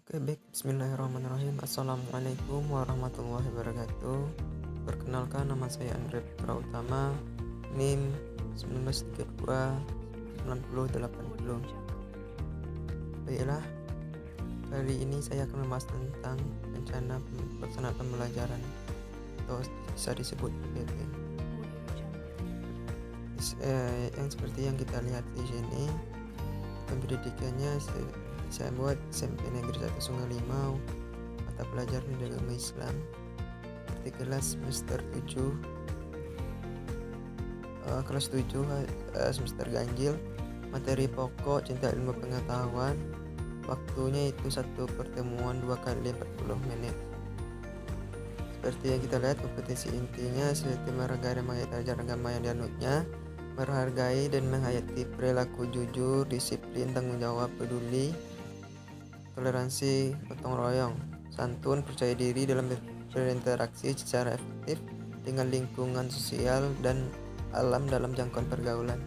Oke, baik. Bismillahirrahmanirrahim. Assalamualaikum warahmatullahi wabarakatuh. Perkenalkan, nama saya Andre Putra Utama, NIM 1932 9080. Baiklah, kali ini saya akan membahas tentang rencana pelaksanaan pembelajaran atau bisa disebut PPP. Yang seperti yang kita lihat di sini, pendidikannya saya buat SMP Negeri 1 Sungai Limau, mata pelajaran agama Islam, seperti kelas semester 7, semester ganjil, materi pokok cinta ilmu pengetahuan, waktunya itu satu pertemuan 2 kali 40 menit. Seperti yang kita lihat, kompetisi intinya seperti menghargai ajaran agama yang dianutnya, menghargai dan menghayati perilaku jujur, disiplin, tanggung jawab, peduli, toleransi, gotong royong, santun, percaya diri dalam berinteraksi secara efektif dengan lingkungan sosial dan alam dalam jangkauan pergaulan.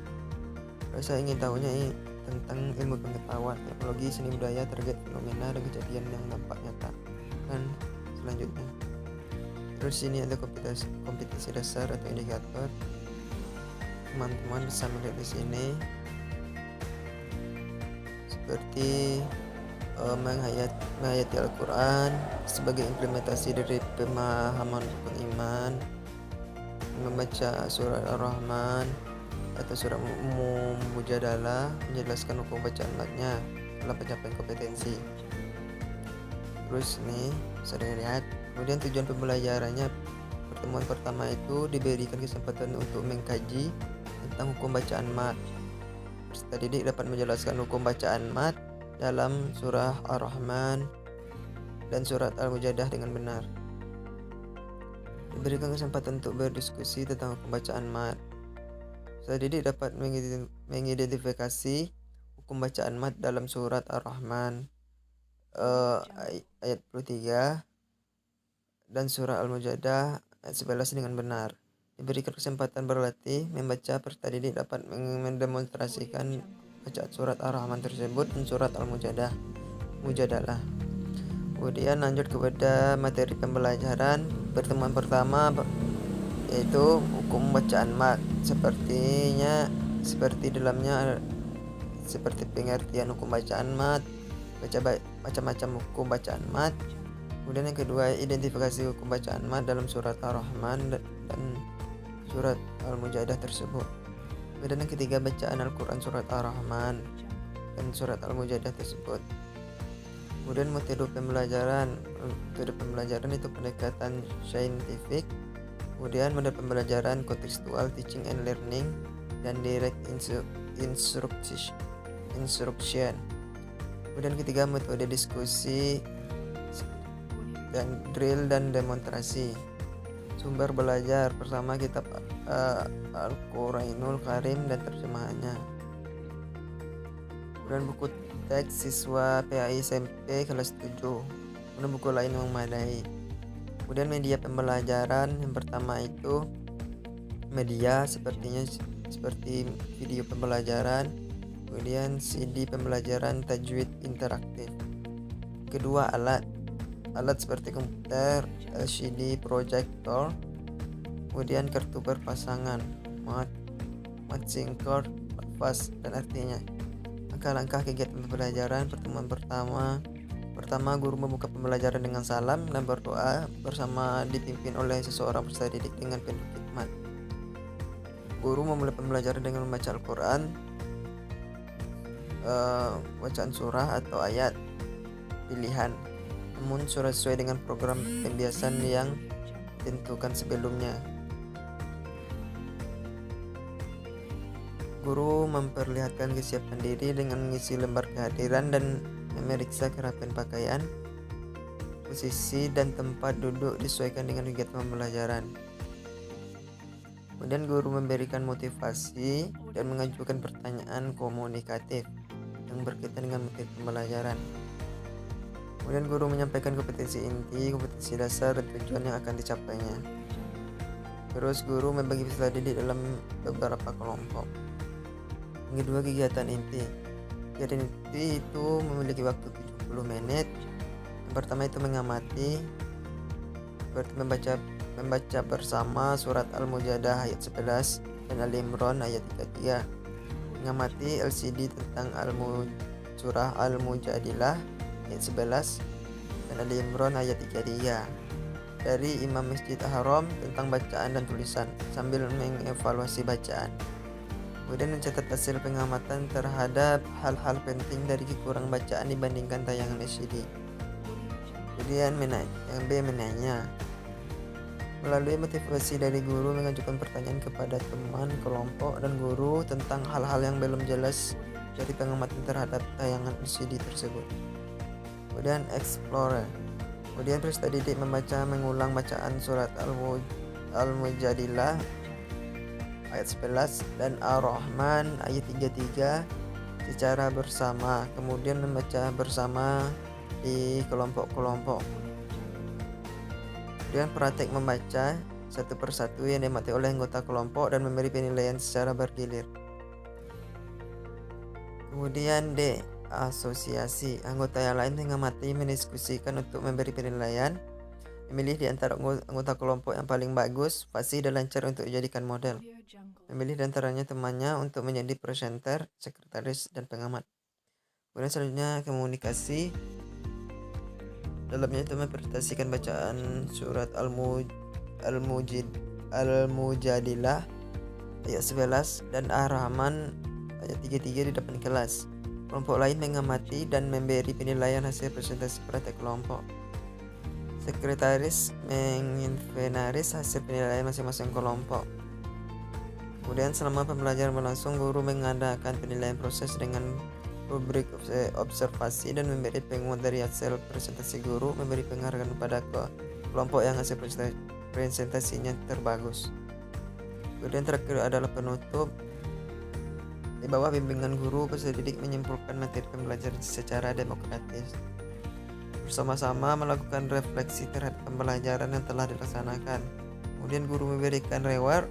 Kalau saya ingin tahunya tentang ilmu pengetahuan, teknologi, seni budaya, target fenomena dan kejadian yang dampak nyata. Dan selanjutnya, terus ini ada kompetisi dasar atau indikator. Teman-teman bisa melihat di sini seperti menghayati Al-Quran sebagai implementasi dari pemahaman rukun iman, membaca surat Ar-Rahman atau surat Mujadalah, menjelaskan hukum bacaan matnya dalam pencapaian kompetensi. Terus ini bisa dilihat, kemudian tujuan pembelajarannya, pertemuan pertama itu diberikan kesempatan untuk mengkaji tentang hukum bacaan mat. Peserta didik dapat menjelaskan hukum bacaan mat dalam surah Ar-Rahman dan surat Al-Mujadah dengan benar. Diberikan kesempatan untuk berdiskusi tentang hukum bacaan mat. Peserta didik dapat mengidentifikasi hukum bacaan mat dalam surat Ar-Rahman ayat 23 dan surah Al-Mujadah ayat 11 dengan benar. Diberikan kesempatan berlatih membaca, peserta didik dapat mendemonstrasikan bacaan surat Ar-Rahman tersebut dan surat Al-Mujadalah. Kemudian lanjut kepada materi pembelajaran. Pertemuan pertama yaitu hukum bacaan mat, seperti pengertian hukum bacaan mat, macam-macam hukum bacaan mat. Kemudian yang kedua, identifikasi hukum bacaan mat dalam surat Ar-Rahman dan surat Al-Mujadah tersebut. Kemudian yang ketiga, bacaan Al-Quran surat Ar-Rahman dan surat Al-Mujadah tersebut. Kemudian metode pembelajaran itu pendekatan saintifik. Kemudian metode pembelajaran kontekstual, teaching and learning, dan direct instruction. Kemudian ketiga, metode diskusi dan drill dan demonstrasi. Sumber belajar pertama kitab Al-Qurainul Karim dan terjemahannya. Kemudian buku teks siswa PAI SMP kelas 7. Kemudian buku lain yang memadai. Kemudian media pembelajaran, yang pertama itu media seperti video pembelajaran, kemudian CD pembelajaran tajwid interaktif. Kedua, alat seperti komputer, LCD, proyektor, kemudian kartu berpasangan, matching card, fast dan artinya. Langkah-langkah kegiatan pembelajaran. Pertemuan pertama guru membuka pembelajaran dengan salam dan berdoa bersama dipimpin oleh seseorang peserta didik dengan penuh hikmat. Guru memulai pembelajaran dengan membaca Al-Quran, bacaan surah atau ayat pilihan, namun surah sesuai dengan program pembiasan yang ditentukan sebelumnya. Guru memperlihatkan kesiapan diri dengan mengisi lembar kehadiran dan memeriksa kerapian pakaian, posisi dan tempat duduk disesuaikan dengan kegiatan pembelajaran. Kemudian guru memberikan motivasi dan mengajukan pertanyaan komunikatif yang berkaitan dengan materi pembelajaran. Kemudian guru menyampaikan kompetensi inti, kompetensi dasar, dan tujuan yang akan dicapainya. Terus guru membagi peserta didik dalam beberapa kelompok. Yang kedua, kegiatan inti. Kegiatan inti itu memiliki waktu 70 menit Yang pertama itu mengamati, berarti membaca bersama surat Al-Mujadalah ayat 11 dan Ali Imran ayat 33. Mengamati LCD tentang surah Al-Mujadilah ayat 11 dan Ali Imran ayat 33 dari Imam Masjid Haram tentang bacaan dan tulisan sambil mengevaluasi bacaan. Kemudian mencatat hasil pengamatan terhadap hal-hal penting dari kurang bacaan dibandingkan tayangan LCD. Kemudian yang B menanya. Melalui motivasi dari guru mengajukan pertanyaan kepada teman, kelompok, dan guru tentang hal-hal yang belum jelas dari pengamatan terhadap tayangan LCD tersebut. Kemudian explore. Kemudian peserta didik membaca mengulang bacaan surat Al-Mujadilah ayat 11 dan Ar-Rahman ayat 33 secara bersama, kemudian membaca bersama di kelompok-kelompok. Kemudian praktek membaca satu persatu yang diamati oleh anggota kelompok dan memberi penilaian secara bergilir. Kemudian D. Asosiasi. Anggota yang lain mengamati, mendiskusikan untuk memberi penilaian, memilih di antara anggota kelompok yang paling bagus, fasih dan lancar untuk dijadikan model, memilih di antaranya temannya untuk menjadi presenter, sekretaris, dan pengamat. Kemudian selanjutnya komunikasi. Dalamnya itu mempresentasikan bacaan surat Al-Mujadilah ayat 11 dan Ar-Rahman ayat 33 di depan kelas. Kelompok lain mengamati dan memberi penilaian hasil presentasi praktek kelompok. Sekretaris menginventaris hasil penilaian masing-masing kelompok. Kemudian selama pembelajaran berlangsung, guru mengadakan penilaian proses dengan rubrik observasi dan memberi penguat dari hasil presentasi guru, memberi penghargaan kepada kelompok yang hasil presentasinya terbagus. Kemudian terakhir adalah penutup. Di bawah bimbingan guru, peserta didik menyimpulkan materi pembelajaran secara demokratis. Bersama-sama melakukan refleksi terhadap pembelajaran yang telah dilaksanakan. Kemudian guru memberikan reward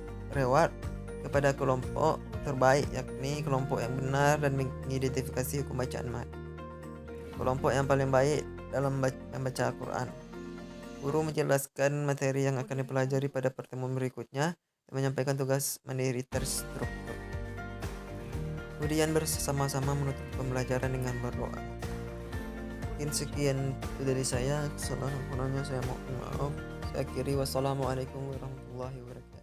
kepada kelompok terbaik, yakni kelompok yang benar dan mengidentifikasi hukum bacaan mat. Kelompok yang paling baik dalam membaca Al-Quran. Guru menjelaskan materi yang akan dipelajari pada pertemuan berikutnya dan menyampaikan tugas mandiri terstruktur. Kemudian bersama-sama menutup pembelajaran dengan berdoa. Mungkin sekian itu dari saya. Kesalahan saya mohon maaf. Saya akhiri. Wassalamualaikum warahmatullahi wabarakatuh.